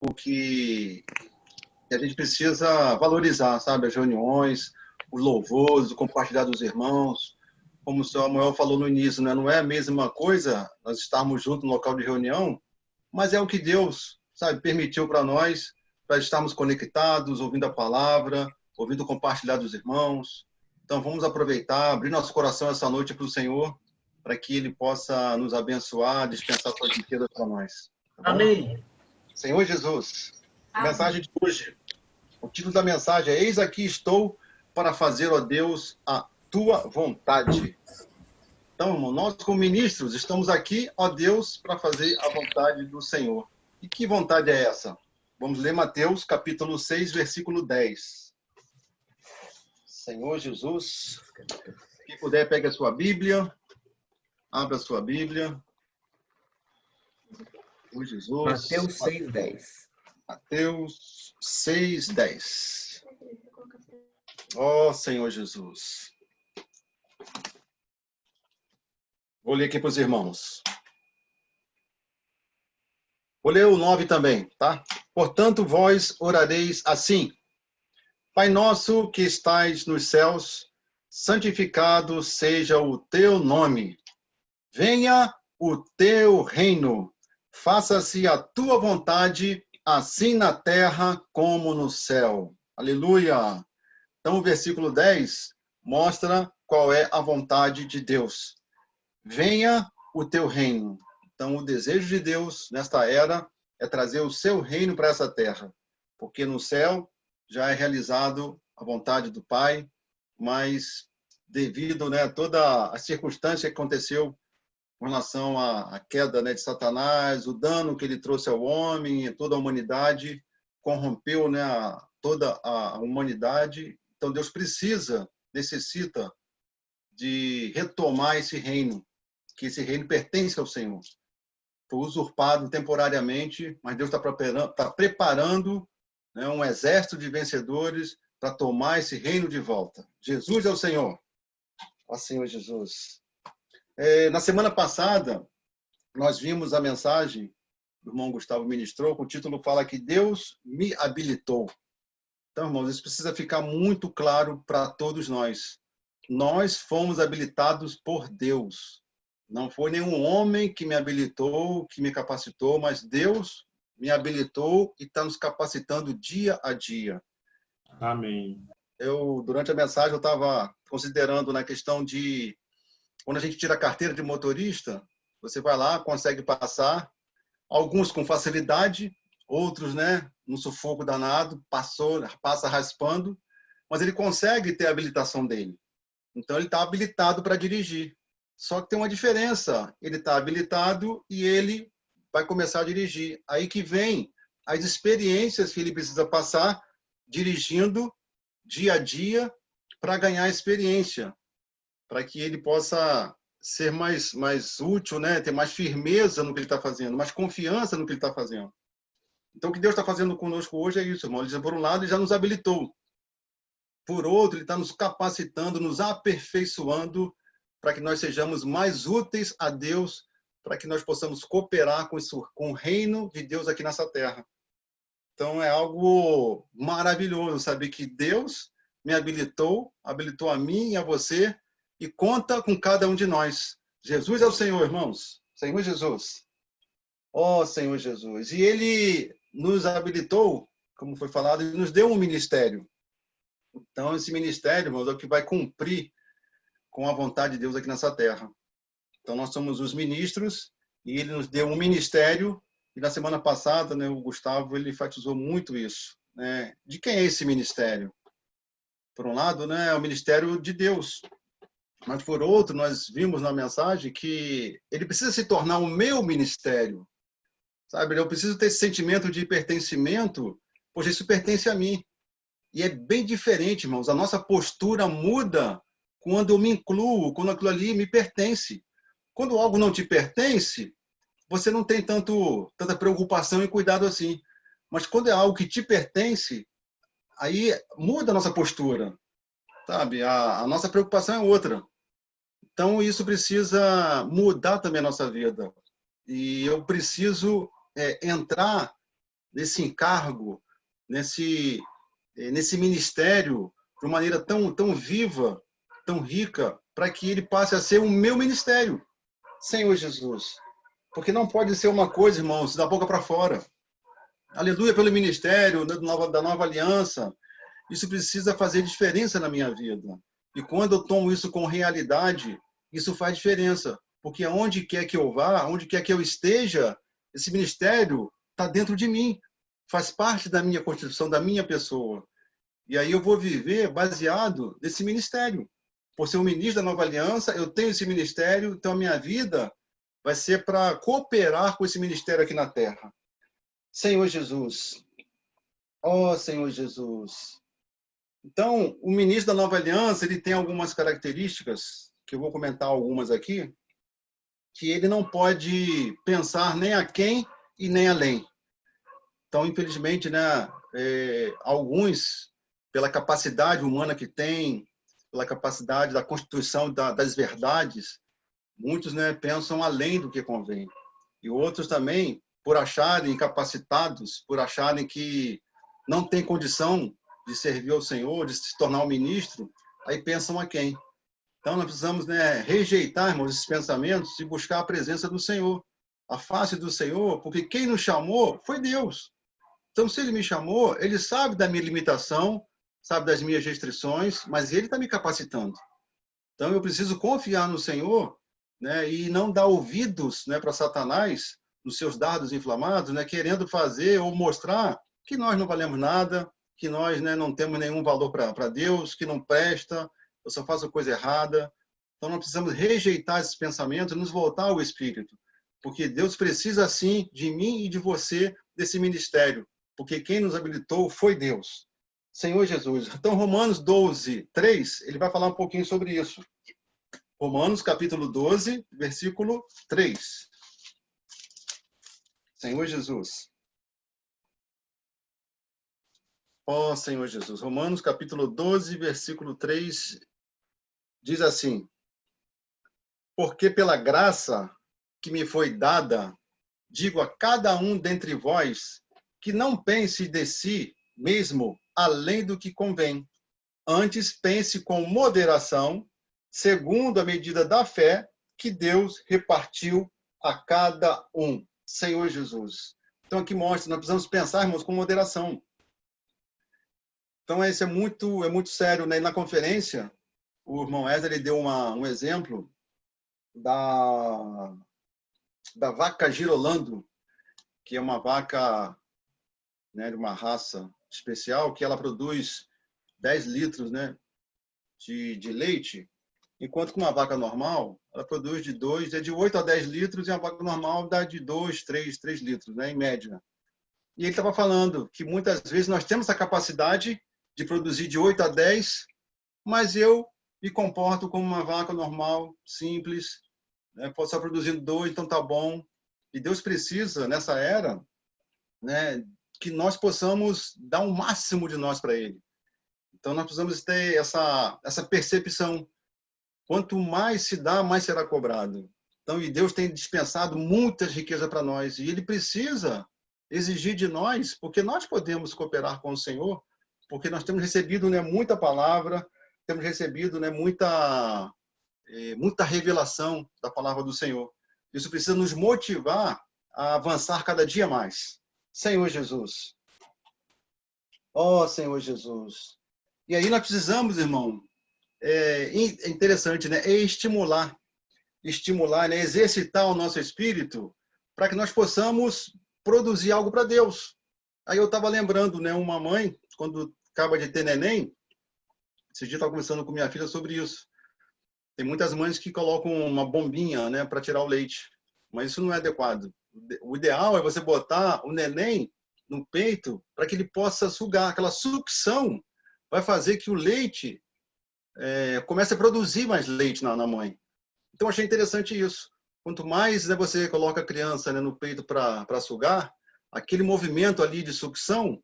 o que a gente precisa valorizar, sabe? As reuniões, os louvores, o compartilhar dos irmãos. Como o senhor Samuel falou no início, né? Não é a mesma coisa nós estarmos juntos no local de reunião, mas é o que Deus, sabe, permitiu para nós, para estarmos conectados, ouvindo a palavra, ouvindo o compartilhar dos irmãos. Então, vamos aproveitar, abrir nosso coração essa noite para o Senhor, para que Ele possa nos abençoar, dispensar suas riquezas para nós. Tá bom? Amém. Senhor Jesus, a Amém. mensagem de hoje, o título da mensagem é: Eis aqui estou para fazer, ó Deus, a tua vontade. Então, irmão, nós como ministros estamos aqui, ó Deus, para fazer a vontade do Senhor. E que vontade é essa? Vamos ler Mateus, capítulo 6, versículo 10. Senhor Jesus, quem puder, pegue a sua Bíblia, abra a sua Bíblia. Senhor Jesus. Mateus 6:10. Mateus 6:10. Ó Senhor Jesus. Vou ler aqui para os irmãos. Vou ler o 9 também, tá? Portanto, vós orareis assim: Pai nosso que estais nos céus, santificado seja o teu nome. Venha o teu reino. Faça-se a tua vontade, assim na terra como no céu. Aleluia! Então, o versículo 10 mostra qual é a vontade de Deus. Venha o teu reino. Então, o desejo de Deus nesta era é trazer o seu reino para essa terra, porque no céu já é realizado a vontade do Pai, mas devido, né, a toda a circunstância que aconteceu com relação à queda, né, de Satanás, o dano que ele trouxe ao homem e toda a humanidade, corrompeu, né, toda a humanidade. Então, Deus necessita de retomar esse reino, que esse reino pertence ao Senhor. Foi usurpado temporariamente, mas Deus está preparando, né, um exército de vencedores para tomar esse reino de volta. Jesus é o Senhor. Ó Senhor Jesus. Na semana passada, nós vimos a mensagem que o irmão Gustavo ministrou, com o título fala que Deus me habilitou. Então, irmãos, isso precisa ficar muito claro para todos nós. Nós fomos habilitados por Deus. Não foi nenhum homem que me habilitou, que me capacitou, mas Deus me habilitou e está nos capacitando dia a dia. Amém. Durante a mensagem, eu estava considerando na questão de quando a gente tira a carteira de motorista, você vai lá, consegue passar, alguns com facilidade, outros, né, no sufoco danado, passa raspando, mas ele consegue ter a habilitação dele. Então, ele está habilitado para dirigir. Só que tem uma diferença. Ele está habilitado e ele vai começar a dirigir. Aí que vem as experiências que ele precisa passar dirigindo dia a dia para ganhar experiência, para que ele possa ser mais útil, né? Ter mais firmeza no que ele está fazendo, mais confiança no que ele está fazendo. Então, o que Deus está fazendo conosco hoje é isso, irmão. Ele, por um lado, ele já nos habilitou. Por outro, ele está nos capacitando, nos aperfeiçoando para que nós sejamos mais úteis a Deus, para que nós possamos cooperar com o reino de Deus aqui nessa terra. Então, é algo maravilhoso saber que Deus me habilitou a mim e a você, e conta com cada um de nós. Jesus é o Senhor, irmãos. Senhor Jesus. Ó Senhor Jesus. E Ele nos habilitou, como foi falado, e nos deu um ministério. Então, esse ministério, irmãos, é o que vai cumprir com a vontade de Deus aqui nessa terra. Então, nós somos os ministros e Ele nos deu um ministério. E na semana passada, né, o Gustavo, ele enfatizou muito isso, né? De quem é esse ministério? Por um lado, né, é o ministério de Deus. Mas, por outro, nós vimos na mensagem que ele precisa se tornar o meu ministério. Sabe? Eu preciso ter esse sentimento de pertencimento, pois isso pertence a mim. E é bem diferente, irmãos. A nossa postura muda quando eu me incluo, quando aquilo ali me pertence. Quando algo não te pertence, você não tem tanta preocupação e cuidado assim. Mas quando é algo que te pertence, aí muda a nossa postura. Sabe? A nossa preocupação é outra. Então, isso precisa mudar também a nossa vida. E eu preciso entrar nesse encargo, nesse ministério, de uma maneira tão viva, tão rica, para que ele passe a ser o meu ministério, Senhor Jesus. Porque não pode ser uma coisa, irmãos, da boca para fora. Aleluia pelo ministério da nova aliança. Isso precisa fazer diferença na minha vida. E quando eu tomo isso com realidade, isso faz diferença. Porque aonde quer que eu vá, onde quer que eu esteja, esse ministério está dentro de mim. Faz parte da minha constituição, da minha pessoa. E aí eu vou viver baseado nesse ministério. Por ser um ministro da nova aliança, eu tenho esse ministério, então a minha vida vai ser para cooperar com esse ministério aqui na terra. Senhor Jesus. Ó Senhor Jesus. Então, o ministro da nova aliança, ele tem algumas características, que eu vou comentar algumas aqui, que ele não pode pensar nem a quem e nem além. Então, infelizmente, né, alguns, pela capacidade humana que tem, pela capacidade da constituição das verdades, muitos, né, pensam além do que convém. E outros também, por acharem incapacitados, por acharem que não têm condição de servir ao Senhor, de se tornar um ministro, aí pensam a quem. Então, nós precisamos, né, rejeitar, irmãos, esses pensamentos e buscar a presença do Senhor, a face do Senhor, porque quem nos chamou foi Deus. Então, se Ele me chamou, Ele sabe da minha limitação, sabe das minhas restrições, mas Ele está me capacitando. Então, eu preciso confiar no Senhor, né, e não dar ouvidos, né, para Satanás, nos seus dardos inflamados, né, querendo fazer ou mostrar que nós não valemos nada, que nós, né, não temos nenhum valor para Deus, que não presta, eu só faço coisa errada. Então, nós precisamos rejeitar esses pensamentos e nos voltar ao Espírito, porque Deus precisa, sim, de mim e de você, desse ministério, porque quem nos habilitou foi Deus. Senhor Jesus. Então, Romanos 12, 3, ele vai falar um pouquinho sobre isso. Romanos, capítulo 12, versículo 3. Senhor Jesus. Ó Senhor Jesus. Romanos, capítulo 12, versículo 3, diz assim: porque pela graça que me foi dada, digo a cada um dentre vós, que não pense de si mesmo além do que convém. Antes pense com moderação, segundo a medida da fé que Deus repartiu a cada um. Senhor Jesus. Então aqui mostra, nós precisamos pensar, irmãos, com moderação. Então isso é muito sério, né? Na conferência, o irmão Ezra ele deu um exemplo da vaca girolando, que é uma vaca, né, de uma raça especial, que ela produz 10 litros, né, de leite, enquanto que uma vaca normal, ela produz de 8 a 10 litros, e a vaca normal dá de 2, 3 litros, né, em média. E ele estava falando que muitas vezes nós temos a capacidade de produzir de 8 a 10, mas eu me comporto como uma vaca normal, simples, né, posso estar produzindo 2, então tá bom. E Deus precisa, nessa era, né, que nós possamos dar o máximo de nós para Ele. Então, nós precisamos ter essa percepção. Quanto mais se dá, mais será cobrado. Então, e Deus tem dispensado muitas riquezas para nós. E Ele precisa exigir de nós, porque nós podemos cooperar com o Senhor, porque nós temos recebido, né, muita palavra, temos recebido, né, muita revelação da palavra do Senhor. Isso precisa nos motivar a avançar cada dia mais. Senhor Jesus. Ó Senhor Jesus. E aí nós precisamos, irmão, é interessante, né? Estimular, né? Exercitar o nosso espírito para que nós possamos produzir algo para Deus. Aí eu estava lembrando, né? Uma mãe, quando acaba de ter neném, esse dia eu estava conversando com minha filha sobre isso. Tem muitas mães que colocam uma bombinha, né, para tirar o leite, mas isso não é adequado. O ideal é você botar o neném no peito para que ele possa sugar. Aquela sucção vai fazer que o leite comece a produzir mais leite na mãe. Então, achei interessante isso. Quanto mais, né, você coloca a criança, né, no peito para sugar, aquele movimento ali de sucção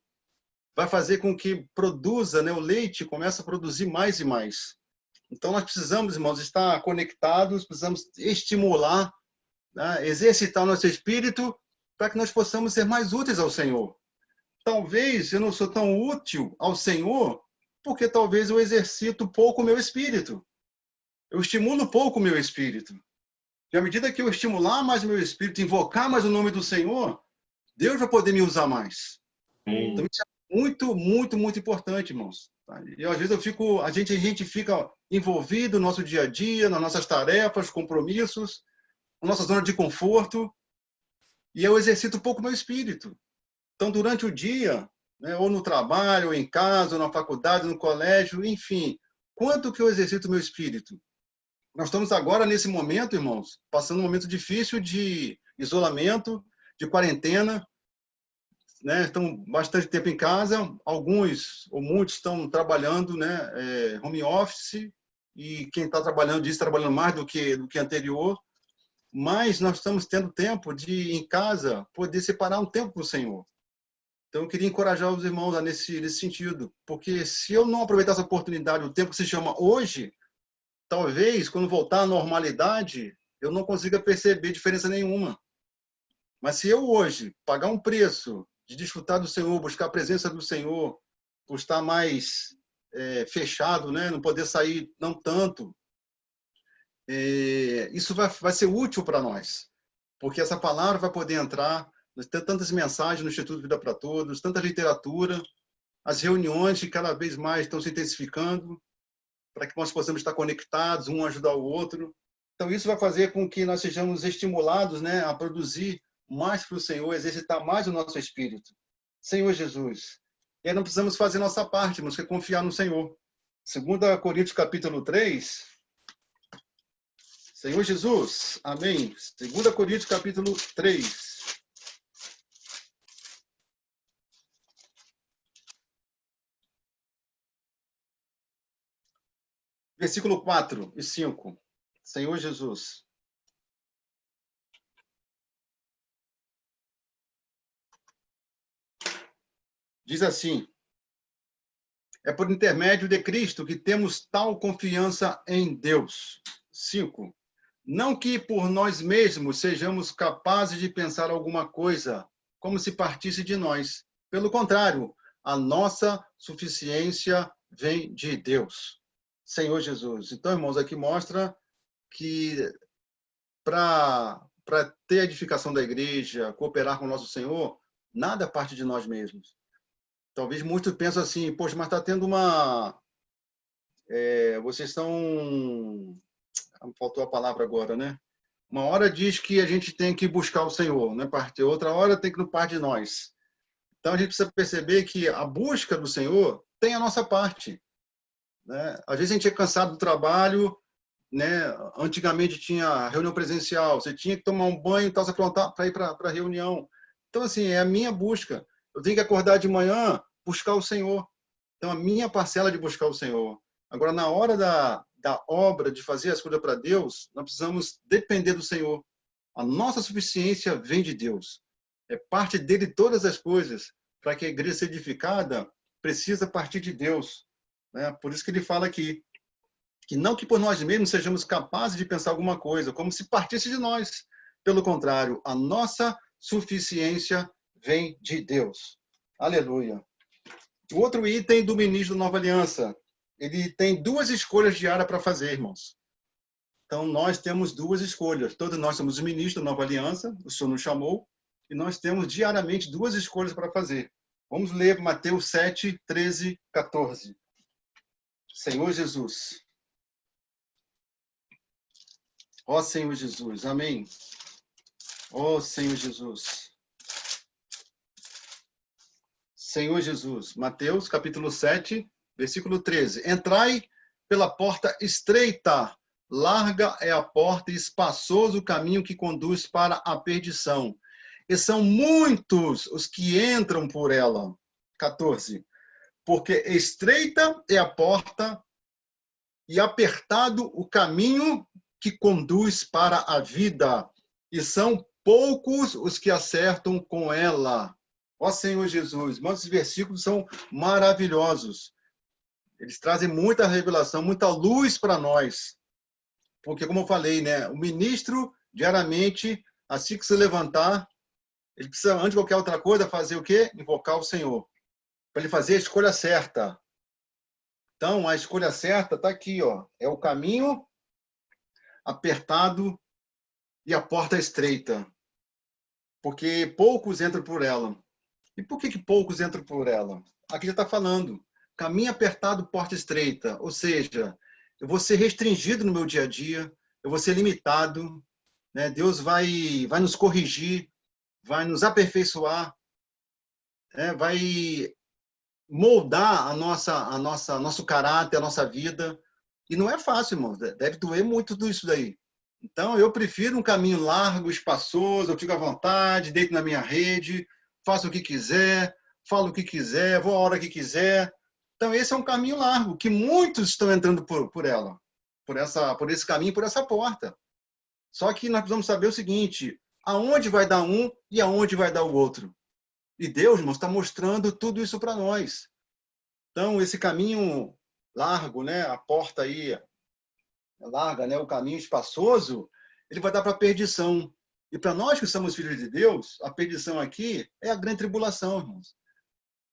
vai fazer com que produza, né, o leite comece a produzir mais e mais. Então, nós precisamos, irmãos, estar conectados, precisamos estimular, né, exercitar o nosso espírito para que nós possamos ser mais úteis ao Senhor. talvez eu não sou tão útil ao Senhor, porque talvez eu exercito pouco o meu espírito. Eu estimulo pouco o meu espírito. E à medida que eu estimular mais o meu espírito, invocar mais o nome do Senhor, Deus vai poder me usar mais. Então, isso é muito, muito, muito importante, irmãos. E às vezes a gente fica envolvido no nosso dia a dia, nas nossas tarefas, compromissos, na nossa zona de conforto, e eu exercito pouco o meu espírito. Então, durante o dia, né, ou no trabalho, ou em casa, ou na faculdade, no colégio, enfim, quanto que eu exercito o meu espírito? Nós estamos agora, nesse momento, irmãos, passando um momento difícil de isolamento, de quarentena, né? Estão bastante tempo em casa, alguns ou muitos estão trabalhando, né, home office, e quem está trabalhando diz trabalhando mais do que anterior, mas nós estamos tendo tempo de, em casa, poder separar um tempo para o Senhor. Então, eu queria encorajar os irmãos nesse sentido, porque se eu não aproveitar essa oportunidade, o tempo que se chama hoje, talvez, quando voltar à normalidade, eu não consiga perceber diferença nenhuma. Mas se eu hoje pagar um preço de desfrutar do Senhor, buscar a presença do Senhor, por estar mais fechado, né? Não poder sair não tanto, isso vai ser útil para nós, porque essa palavra vai poder entrar, tem tantas mensagens no Instituto Vida para Todos, tanta literatura, as reuniões que cada vez mais estão se intensificando, para que nós possamos estar conectados, um ajudar o outro. Então, isso vai fazer com que nós sejamos estimulados, né, a produzir mais para o Senhor, exercitar mais o nosso espírito. Senhor Jesus. E aí não precisamos fazer nossa parte, mas que confiar no Senhor. 2 Coríntios, capítulo 3. Senhor Jesus. Amém. 2 Coríntios, capítulo 3. Versículo 4 e 5. Senhor Jesus. Diz assim: é por intermédio de Cristo que temos tal confiança em Deus. 5. Não que por nós mesmos sejamos capazes de pensar alguma coisa, como se partisse de nós. Pelo contrário, a nossa suficiência vem de Deus. Senhor Jesus. Então, irmãos, aqui mostra que para ter a edificação da igreja, cooperar com o nosso Senhor, nada parte de nós mesmos. Talvez muitos pensem assim, poxa, mas está tendo uma... vocês estão... Faltou a palavra agora, né? Uma hora diz que a gente tem que buscar o Senhor, né? Outra hora tem que não parte de nós. Então, a gente precisa perceber que a busca do Senhor tem a nossa parte, né? Às vezes a gente é cansado do trabalho, né? Antigamente tinha reunião presencial, você tinha que tomar um banho e tal, se aprontar para ir para a reunião. Então, assim, é a minha busca. Eu tenho que acordar de manhã, buscar o Senhor. Então, a minha parcela de buscar o Senhor. Agora, na hora da obra, de fazer as coisas para Deus, nós precisamos depender do Senhor. A nossa suficiência vem de Deus. É parte dele todas as coisas. Para que a igreja seja edificada, precisa partir de Deus, né? Por isso que ele fala aqui, que não que por nós mesmos sejamos capazes de pensar alguma coisa, como se partisse de nós. Pelo contrário, a nossa suficiência vem de Deus. Aleluia. O outro item do ministro da Nova Aliança, ele tem duas escolhas diárias para fazer, irmãos. Então, nós temos duas escolhas. Todos nós somos ministros da Nova Aliança, o Senhor nos chamou, e nós temos diariamente duas escolhas para fazer. Vamos ler Mateus 7, 13, 14. Senhor Jesus. Ó Senhor Jesus, amém. Ó Senhor Jesus. Senhor Jesus. Mateus, capítulo 7, versículo 13. Entrai pela porta estreita, larga é a porta e espaçoso o caminho que conduz para a perdição. E são muitos os que entram por ela. 14. Porque estreita é a porta e apertado o caminho que conduz para a vida, e são poucos os que acertam com ela. Ó Senhor Jesus, esses versículos são maravilhosos. Eles trazem muita revelação, muita luz para nós. Porque, como eu falei, né, o ministro, diariamente, assim que se levantar, Ele precisa, antes de qualquer outra coisa, fazer o quê? Invocar o Senhor. Para ele fazer a escolha certa. Então, a escolha certa está aqui, ó. É o caminho apertado e a porta estreita. Porque poucos entram por ela. E por que poucos entram por ela? Aqui já está falando. Caminho apertado, porta estreita. Ou seja, eu vou ser restringido no meu dia a dia, eu vou ser limitado, né? Deus vai nos corrigir, vai nos aperfeiçoar, né? Vai moldar nosso caráter, a nossa vida. E não é fácil, irmão. Deve doer muito tudo isso daí. Então, eu prefiro um caminho largo, espaçoso, eu fico à vontade, deito na minha rede, faço o que quiser, falo o que quiser, vou a hora que quiser. Então, esse é um caminho largo, que muitos estão entrando por ela, por esse caminho, por essa porta. Só que nós precisamos saber o seguinte, aonde vai dar um e aonde vai dar o outro. E Deus, irmãos, está mostrando tudo isso para nós. Então, esse caminho largo, né, a porta aí larga, né, o caminho espaçoso, ele vai dar para a perdição. E para nós que somos filhos de Deus, a perdição aqui é a grande tribulação, irmãos.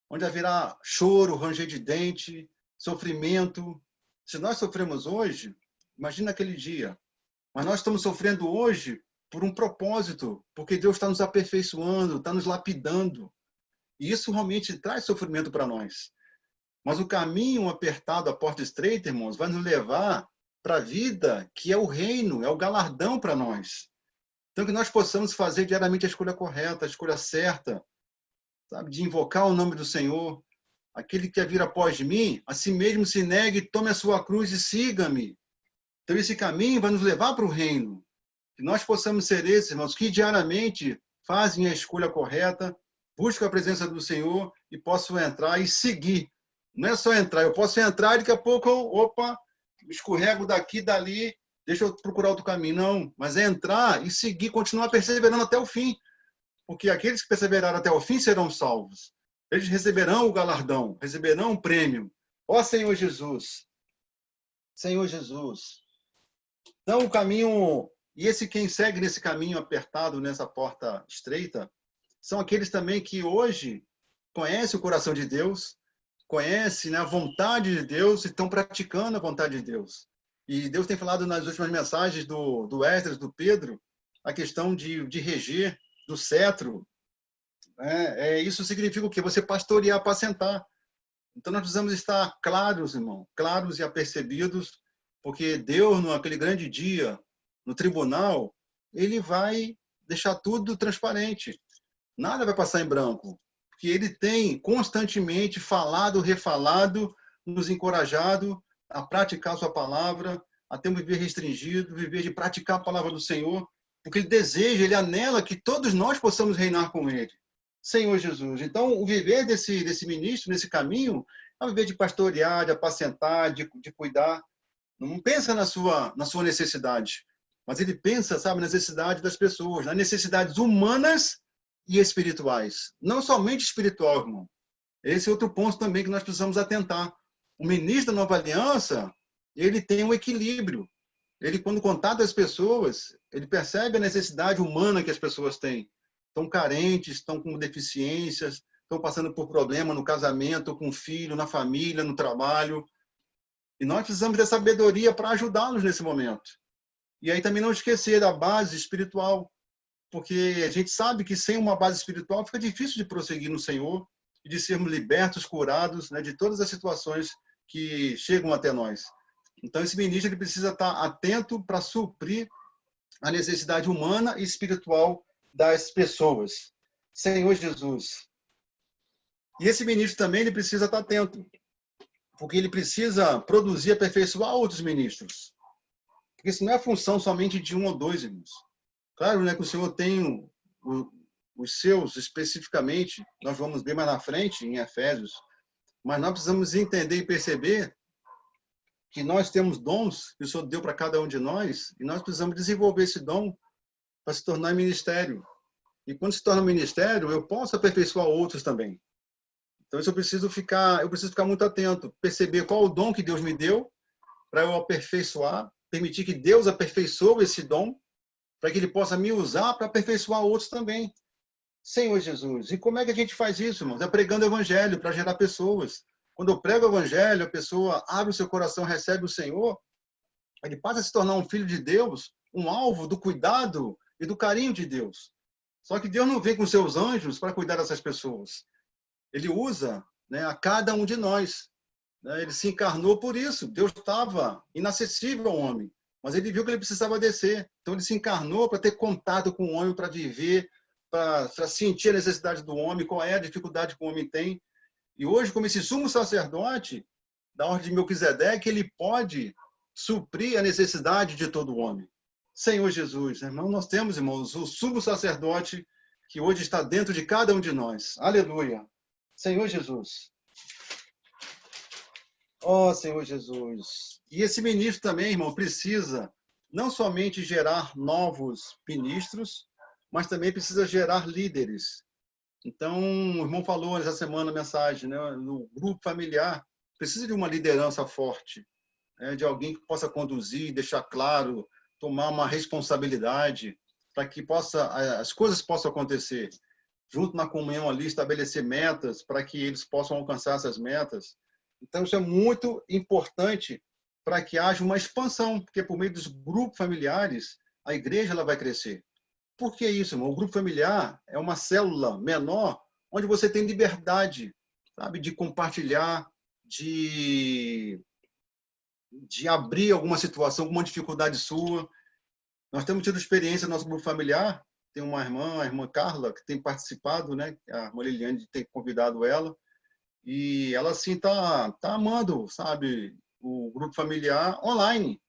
Onde haverá choro, ranger de dente, sofrimento. Se nós sofremos hoje, imagina aquele dia. Mas nós estamos sofrendo hoje por um propósito, porque Deus está nos aperfeiçoando, está nos lapidando. E isso realmente traz sofrimento para nós. Mas o caminho apertado, a porta estreita, irmãos, vai nos levar para a vida que é o reino, é o galardão para nós. Então, que nós possamos fazer diariamente a escolha correta, a escolha certa, sabe? De invocar o nome do Senhor. Aquele que quer vir após mim, a si mesmo se negue, tome a sua cruz e siga-me. Então, esse caminho vai nos levar para o reino. Que nós possamos ser esses, irmãos, que diariamente fazem a escolha correta, buscam a presença do Senhor e possam entrar e seguir. Não é só entrar, eu posso entrar e daqui a pouco, opa, escorrego daqui, dali, deixa eu procurar outro caminho. Não, mas é entrar e seguir, continuar perseverando até o fim. Porque aqueles que perseveraram até o fim serão salvos. Eles receberão o galardão, receberão o prêmio. Ó Senhor Jesus! Senhor Jesus! Então, o caminho... E esse quem segue nesse caminho apertado, nessa porta estreita, são aqueles também que hoje conhecem o coração de Deus, conhecem, né, a vontade de Deus e estão praticando a vontade de Deus. E Deus tem falado nas últimas mensagens do Esdras, do Pedro, a questão de reger, do cetro. Isso significa o quê? Você pastorear, apacentar. Então, nós precisamos estar claros, irmão, claros e apercebidos, porque Deus, naquele grande dia, no tribunal, ele vai deixar tudo transparente. Nada vai passar em branco. Porque ele tem constantemente falado, refalado, nos encorajado a praticar a sua palavra, a ter um viver restringido, viver de praticar a palavra do Senhor, porque ele deseja, ele anela que todos nós possamos reinar com ele. Senhor Jesus. Então, o viver desse ministro, nesse caminho, é o viver de pastorear, de apacentar, de cuidar. Não pensa na sua necessidade, mas ele pensa, sabe, na necessidade das pessoas, nas necessidades humanas e espirituais. Não somente espiritual, irmão. Esse é outro ponto também que nós precisamos atentar. O ministro da Nova Aliança, ele tem um equilíbrio. Ele, quando contata as pessoas, ele percebe a necessidade humana que as pessoas têm. Estão carentes, estão com deficiências, estão passando por problema no casamento, com o filho, na família, no trabalho. E nós precisamos de sabedoria para ajudá-los nesse momento. E aí também não esquecer da base espiritual, porque a gente sabe que sem uma base espiritual fica difícil de prosseguir no Senhor e de sermos libertos, curados, né, de todas as situações que chegam até nós. Então, esse ministro ele precisa estar atento para suprir a necessidade humana e espiritual das pessoas. Senhor Jesus. E esse ministro também ele precisa estar atento, porque ele precisa produzir e aperfeiçoar outros ministros. Porque isso não é função somente de um ou dois, irmãos. Claro, né, que o Senhor tem os seus especificamente, nós vamos ver mais na frente, em Efésios, mas nós precisamos entender e perceber que nós temos dons que o Senhor deu para cada um de nós e nós precisamos desenvolver esse dom para se tornar ministério. E quando se torna ministério, eu posso aperfeiçoar outros também. Então, isso eu preciso ficar muito atento, perceber qual o dom que Deus me deu para eu aperfeiçoar, permitir que Deus aperfeiçoe esse dom, para que Ele possa me usar para aperfeiçoar outros também. Senhor Jesus. E como é que a gente faz isso, irmãos? É pregando o evangelho para gerar pessoas. Quando eu prego o evangelho, a pessoa abre o seu coração, recebe o Senhor, ele passa a se tornar um filho de Deus, um alvo do cuidado e do carinho de Deus. Só que Deus não vem com seus anjos para cuidar dessas pessoas. Ele usa, né, a cada um de nós. Né? Ele se encarnou por isso. Deus estava inacessível ao homem, mas ele viu que ele precisava descer. Então ele se encarnou para ter contato com o homem, para viver, para sentir a necessidade do homem, qual é a dificuldade que o homem tem. E hoje, como esse sumo sacerdote da ordem de Melquisedeque, ele pode suprir a necessidade de todo homem. Senhor Jesus, irmão, nós temos, irmãos, o sumo sacerdote que hoje está dentro de cada um de nós. Aleluia. Senhor Jesus. Ó Senhor Jesus. E esse ministro também, irmão, precisa não somente gerar novos ministros, mas também precisa gerar líderes. Então, o irmão falou essa semana na mensagem, né, no grupo familiar, precisa de uma liderança forte, né, de alguém que possa conduzir, deixar claro, tomar uma responsabilidade para que as coisas possam acontecer. Junto na comunhão ali, estabelecer metas para que eles possam alcançar essas metas. Então, isso é muito importante para que haja uma expansão, porque por meio dos grupos familiares, a igreja ela vai crescer. Por que isso, irmão? O grupo familiar é uma célula menor onde você tem liberdade, sabe, de compartilhar, de abrir alguma situação, alguma dificuldade sua. Nós temos tido experiência no nosso grupo familiar. Tem uma irmã, a irmã Carla, que tem participado, né? A irmã Liliane tem convidado ela. E ela, assim, tá amando, sabe, o grupo familiar online.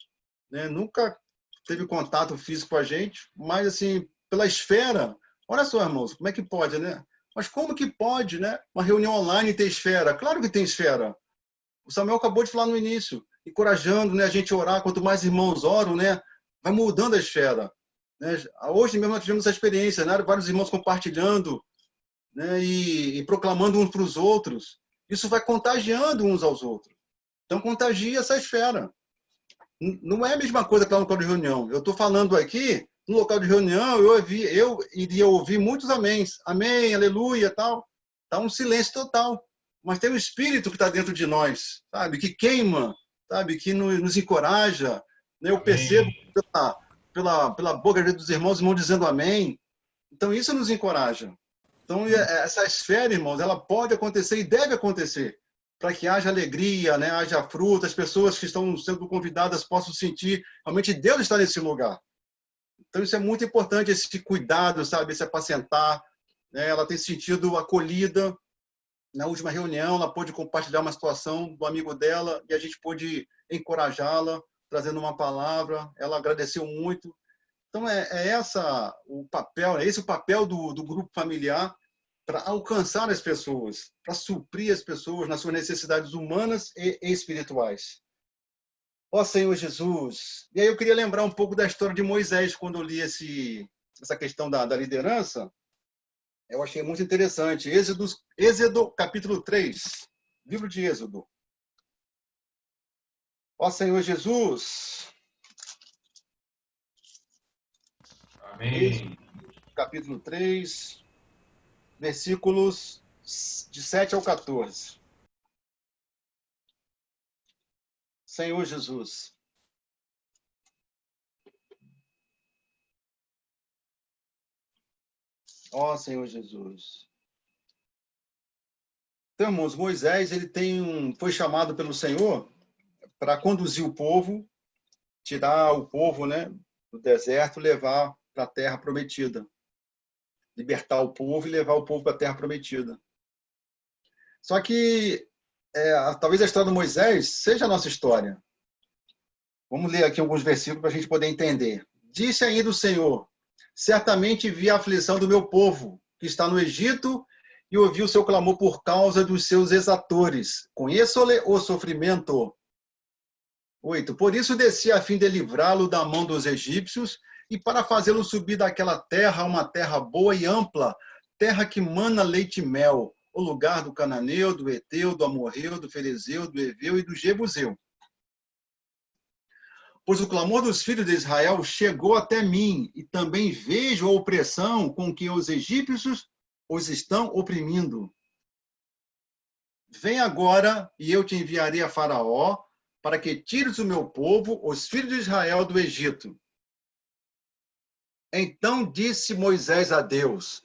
Né? Nunca teve contato físico com a gente, mas, assim, pela esfera. Olha só, irmãos, como é que pode, né? Mas como que pode, né? Uma reunião online ter esfera? Claro que tem esfera. O Samuel acabou de falar no início, encorajando, né, a gente a orar. Quanto mais irmãos oram, né, vai mudando a esfera. Né? Hoje mesmo nós tivemos essa experiência, né? Vários irmãos compartilhando, né, e proclamando uns para os outros. Isso vai contagiando uns aos outros. Então, contagia essa esfera. Não é a mesma coisa que lá no local de reunião. Eu estou falando aqui, no local de reunião, eu iria ouvir muitos améns. Amém, aleluia, tal. Está um silêncio total. Mas tem um Espírito que está dentro de nós, sabe? Que queima, sabe? Que nos encoraja. Né? Eu percebo pela boca dos irmãos dizendo amém. Então, isso nos encoraja. Então, essa esfera, irmãos, ela pode acontecer e deve acontecer, para que haja alegria, né? Haja fruta, as pessoas que estão sendo convidadas possam sentir realmente Deus está nesse lugar. Então, isso é muito importante, esse cuidado, sabe? Esse apacentar. Né? Ela tem se sentido acolhida. Na última reunião, ela pôde compartilhar uma situação do amigo dela e a gente pôde encorajá-la, trazendo uma palavra. Ela agradeceu muito. Então, esse o papel do grupo familiar para alcançar as pessoas, para suprir as pessoas nas suas necessidades humanas e espirituais. Ó Senhor Jesus! E aí eu queria lembrar um pouco da história de Moisés, quando eu li essa questão da liderança. Eu achei muito interessante. Êxodo, capítulo 3, livro de Êxodo. Ó Senhor Jesus! Amém. Capítulo 3, versículos de 7 ao 14. Senhor Jesus. Ó Senhor Jesus. Então, irmãos, Moisés foi chamado pelo Senhor para conduzir o povo, tirar o povo, né, do deserto, levar para a terra prometida. Libertar o povo e levar o povo para a terra prometida. Só que talvez a história de Moisés seja a nossa história. Vamos ler aqui alguns versículos para a gente poder entender. Disse ainda o Senhor: certamente vi a aflição do meu povo, que está no Egito, e ouvi o seu clamor por causa dos seus exatores. Conheço-lhe o sofrimento. 8. Por isso desci a fim de livrá-lo da mão dos egípcios e para fazê-lo subir daquela terra, uma terra boa e ampla, terra que mana leite e mel, o lugar do cananeu, do Eteu, do Amorreu, do Ferezeu, do Eveu e do Jebuseu. Pois o clamor dos filhos de Israel chegou até mim, e também vejo a opressão com que os egípcios os estão oprimindo. Vem agora, e eu te enviarei a Faraó, para que tires o meu povo, os filhos de Israel, do Egito. Então disse Moisés a Deus: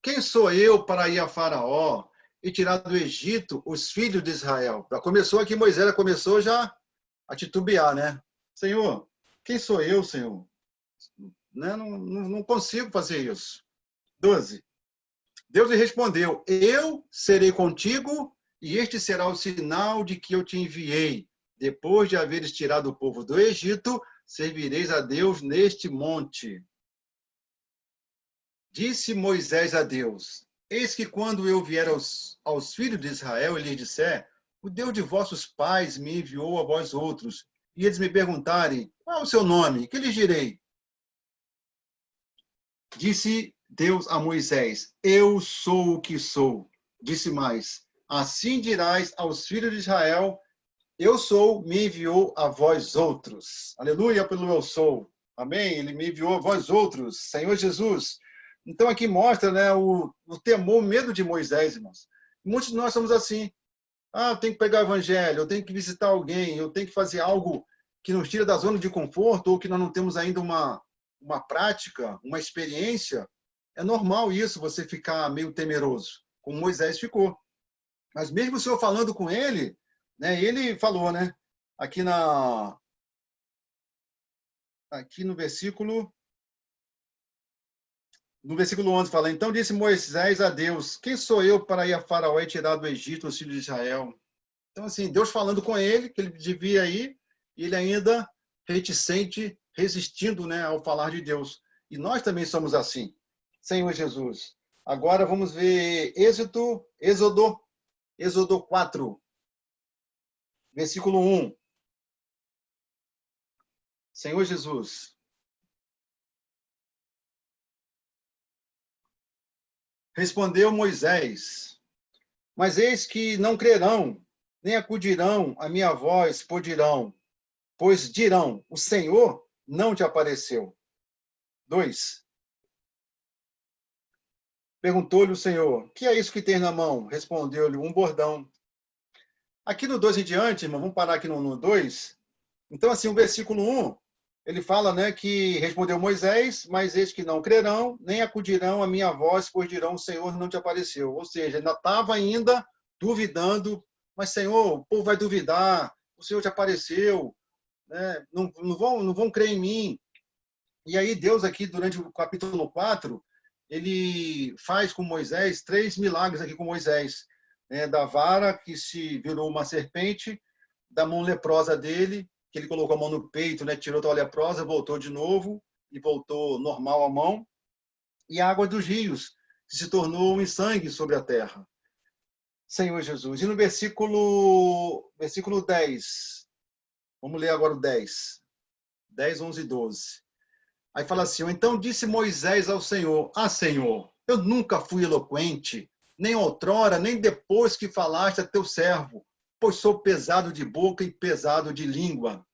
quem sou eu para ir a Faraó e tirar do Egito os filhos de Israel? Já começou aqui, Moisés já começou já a titubear, né? Senhor, quem sou eu, Senhor? Né? Não consigo fazer isso. 12. Deus lhe respondeu: eu serei contigo, e este será o sinal de que eu te enviei. Depois de haveres tirado o povo do Egito, servireis a Deus neste monte. Disse Moisés a Deus: eis que quando eu vier aos filhos de Israel e lhes disser: o Deus de vossos pais me enviou a vós outros, e eles me perguntarem: qual é o seu nome? Que lhes direi? Disse Deus a Moisés: eu sou o que sou. Disse mais: assim dirás aos filhos de Israel: eu sou, me enviou a vós outros. Aleluia pelo eu sou. Amém? Ele me enviou a vós outros, Senhor Jesus. Então aqui mostra, né, o temor, o medo de Moisés, irmãos. Muitos de nós somos assim. Eu tenho que pegar o evangelho, eu tenho que visitar alguém, eu tenho que fazer algo que nos tira da zona de conforto ou que nós não temos ainda uma prática, uma experiência. É normal isso, você ficar meio temeroso, como Moisés ficou. Mas mesmo o Senhor falando com ele, né, ele falou, né, aqui no versículo 11 fala: então disse Moisés a Deus: quem sou eu para ir a Faraó e tirar do Egito os filhos de Israel? Então, assim, Deus falando com ele, que ele devia ir, e ele ainda reticente, resistindo, né, ao falar de Deus. E nós também somos assim, Senhor Jesus. Agora vamos ver Êxodo 4, versículo 1. Senhor Jesus. Respondeu Moisés: mas eis que não crerão, nem acudirão à minha voz, pois dirão: o Senhor não te apareceu. 2. Perguntou-lhe o Senhor: que é isso que tem na mão? Respondeu-lhe: um bordão. Aqui no 2 em diante, irmão, vamos parar aqui no 2. Então, assim, o versículo 1, ele fala, né, que respondeu Moisés: mas eis que não crerão, nem acudirão à minha voz, pois dirão: o Senhor não te apareceu. Ou seja, ainda estava duvidando, mas, Senhor, o povo vai duvidar, o Senhor te apareceu, né? Não vão crer em mim. E aí Deus aqui, durante o capítulo 4, ele faz com Moisés 3 milagres aqui com Moisés, né? Da vara que se virou uma serpente, da mão leprosa dele, que ele colocou a mão no peito, né? Tirou a leprosa, voltou de novo e voltou normal a mão, e a água dos rios, que se tornou em sangue sobre a terra. Senhor Jesus. E no versículo 10, vamos ler agora o 10. 10, 11 e 12. Aí fala assim: então disse Moisés ao Senhor: Senhor, eu nunca fui eloquente, nem outrora, nem depois que falaste a teu servo, pois sou pesado de boca e pesado de língua.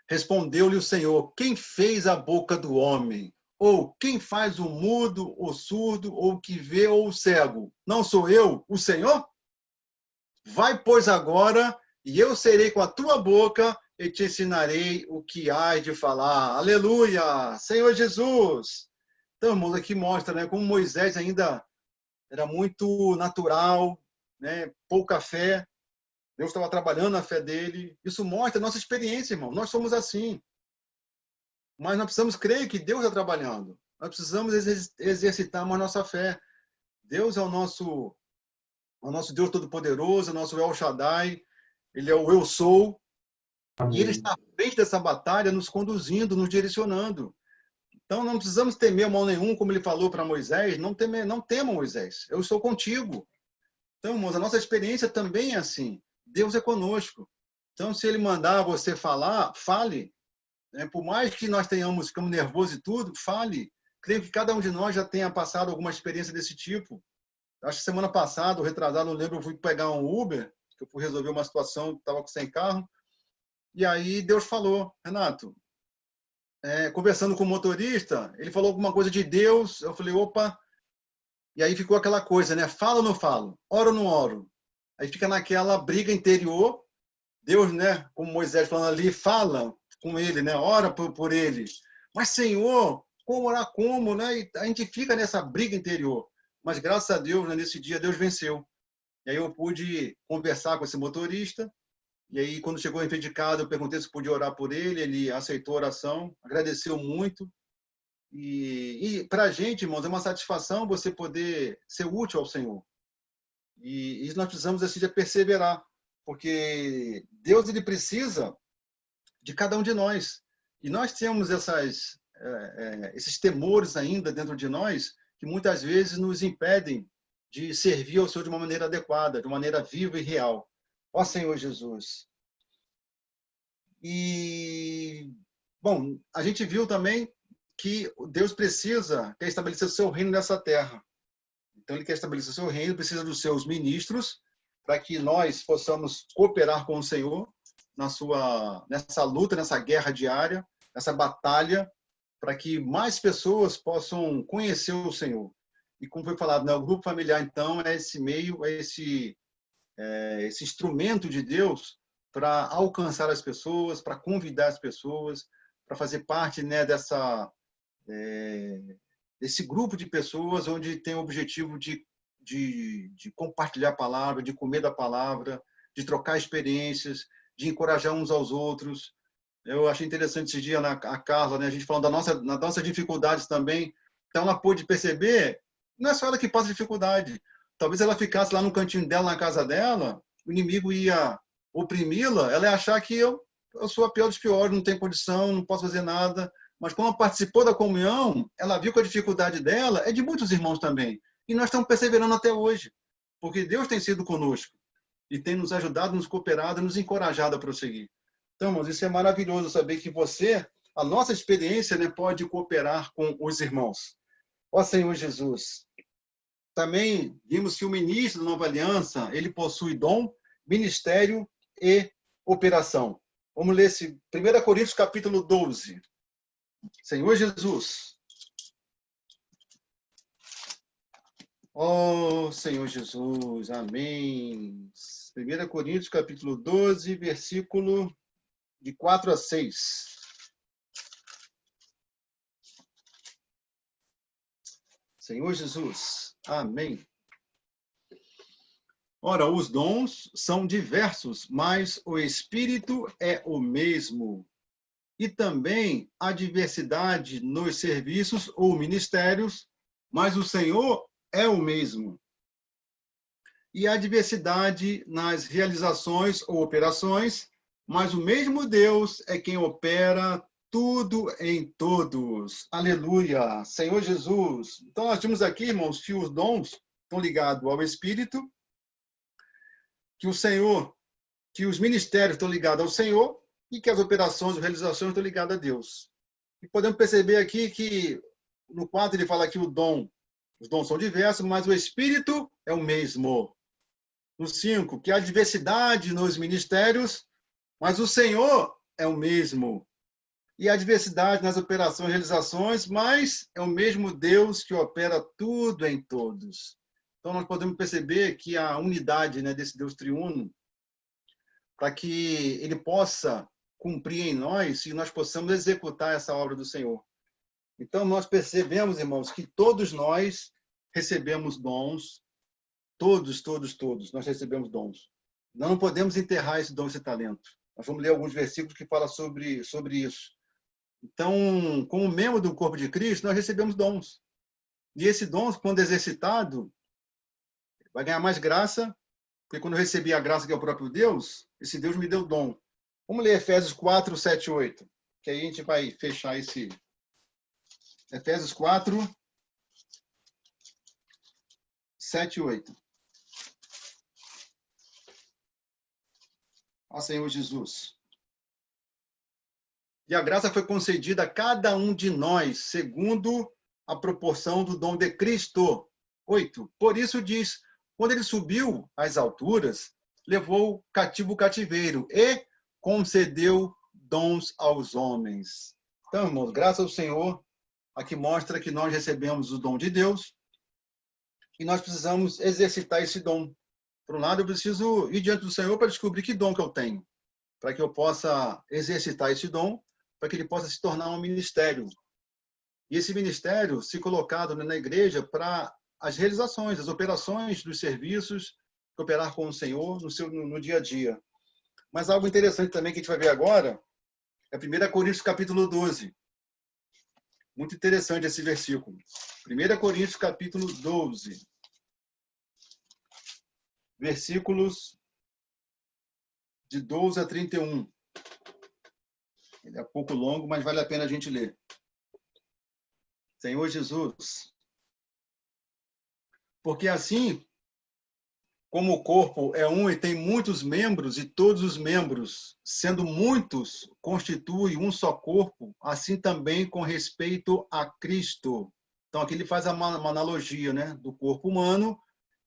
Respondeu-lhe o Senhor: quem fez a boca do homem? Ou quem faz o mudo, o surdo, ou o que vê, ou o cego? Não sou eu, o Senhor? Vai, pois, agora, e eu serei com a tua boca e te ensinarei o que hás de falar. Aleluia! Senhor Jesus! Então, irmãos, aqui mostra, né, como Moisés ainda era muito natural, né, pouca fé. Deus estava trabalhando na fé dele. Isso mostra a nossa experiência, irmão. Nós somos assim. Mas nós precisamos crer que Deus está trabalhando. Nós precisamos exercitar mais nossa fé. Deus é o nosso Deus Todo-Poderoso, é o nosso El Shaddai. Ele é o Eu Sou. E ele Amém. está à frente dessa batalha, nos conduzindo, nos direcionando. Então, não precisamos temer mal nenhum, como ele falou para Moisés. Não tema, Moisés. Eu estou contigo. Então, irmãos, a nossa experiência também é assim. Deus é conosco. Então, se ele mandar você falar, fale. Por mais que nós ficamos nervosos e tudo, fale. Creio que cada um de nós já tenha passado alguma experiência desse tipo. Acho que semana passada, ou retrasada, não lembro, eu fui pegar um Uber, que eu fui resolver uma situação, estava sem carro. E aí Deus falou: Renato, conversando com o motorista, ele falou alguma coisa de Deus. Eu falei: opa, E aí ficou aquela coisa, né? Falo ou não falo? Oro ou não oro? Aí fica naquela briga interior. Deus, né, como Moisés falando ali, fala com ele, né? Ora por ele. Mas, Senhor, como orar como, né? E a gente fica nessa briga interior. Mas, graças a Deus, né, nesse dia, Deus venceu. E aí eu pude conversar com esse motorista. E aí, quando chegou em frente de casa, eu perguntei se podia orar por ele. Ele aceitou a oração, agradeceu muito. E para a gente, irmãos, é uma satisfação você poder ser útil ao Senhor. E nós precisamos, assim, de perseverar. Porque Deus, ele precisa de cada um de nós. E nós temos esses temores ainda dentro de nós que muitas vezes nos impedem de servir ao Senhor de uma maneira adequada, de uma maneira viva e real. Ó Senhor Jesus. E, bom, a gente viu também que Deus quer estabelecer o seu reino nessa terra. Então, ele quer estabelecer o seu reino, precisa dos seus ministros, para que nós possamos cooperar com o Senhor nessa luta, nessa guerra diária, nessa batalha, para que mais pessoas possam conhecer o Senhor. E como foi falado, né, o grupo familiar, então, é esse meio, esse instrumento de Deus para alcançar as pessoas, para convidar as pessoas, para fazer parte, né, desse grupo de pessoas onde tem o objetivo de compartilhar a palavra, de comer da palavra, de trocar experiências, de encorajar uns aos outros. Eu achei interessante esse dia a Carla, né, a gente falando das nossas dificuldades também. Então, ela pôde perceber, não é só ela que passa dificuldade. Talvez ela ficasse lá no cantinho dela, na casa dela, o inimigo ia oprimi-la, ela ia achar que eu sou a pior dos piores, não tenho condição, não posso fazer nada. Mas quando ela participou da comunhão, ela viu que a dificuldade dela é de muitos irmãos também. E nós estamos perseverando até hoje, porque Deus tem sido conosco e tem nos ajudado, nos cooperado, nos encorajado a prosseguir. Então, irmãos, isso é maravilhoso saber que a nossa experiência, né, pode cooperar com os irmãos. Ó Senhor Jesus. Também vimos que o ministro da Nova Aliança, ele possui dom, ministério e operação. Vamos ler esse 1 Coríntios capítulo 12. Senhor Jesus. Oh, Senhor Jesus, amém. 1 Coríntios capítulo 12, versículo de 4 a 6. Senhor Jesus, amém. Ora, os dons são diversos, mas o Espírito é o mesmo. E também há diversidade nos serviços ou ministérios, mas o Senhor é o mesmo. E há diversidade nas realizações ou operações, mas o mesmo Deus é quem opera tudo em todos. Aleluia! Senhor Jesus. Então, nós temos aqui, irmãos, que os dons estão ligados ao Espírito, que os ministérios estão ligados ao Senhor e que as operações, as realizações estão ligadas a Deus. E podemos perceber aqui que no 4 ele fala que os dons são diversos, mas o Espírito é o mesmo. No 5, que há diversidade nos ministérios, mas o Senhor é o mesmo. E há diversidade nas operações e realizações, mas é o mesmo Deus que opera tudo em todos. Então, nós podemos perceber que a unidade, né, desse Deus triuno, para que ele possa cumprir em nós e nós possamos executar essa obra do Senhor. Então, nós percebemos, irmãos, que todos nós recebemos dons, todos, nós recebemos dons. Não podemos enterrar esse dom, esse talento. Nós vamos ler alguns versículos que falam sobre isso. Então, como membro do corpo de Cristo, nós recebemos dons. E esse dom, quando exercitado, vai ganhar mais graça, porque quando eu recebi a graça que é o próprio Deus, esse Deus me deu dom. Vamos ler Efésios 4, 7 e 8, que aí a gente vai fechar esse... Efésios 4, 7 e 8. Ó Senhor Jesus. E a graça foi concedida a cada um de nós, segundo a proporção do dom de Cristo. 8. Por isso diz, quando ele subiu às alturas, levou cativo o cativeiro e concedeu dons aos homens. Então, irmãos, graças ao Senhor, aqui mostra que nós recebemos o dom de Deus, e nós precisamos exercitar esse dom. Por um lado, eu preciso ir diante do Senhor para descobrir que dom que eu tenho, para que eu possa exercitar esse dom, para que ele possa se tornar um ministério. E esse ministério se colocado na igreja para as realizações, as operações dos serviços, cooperar com o Senhor no dia a dia. Mas algo interessante também que a gente vai ver agora é 1 Coríntios capítulo 12. Muito interessante esse versículo. 1 Coríntios capítulo 12. Versículos de 12 a 31. Ele é um pouco longo, mas vale a pena a gente ler. Senhor Jesus. Porque assim, como o corpo é um e tem muitos membros, e todos os membros, sendo muitos, constituem um só corpo, assim também com respeito a Cristo. Então, aqui ele faz uma analogia, né, do corpo humano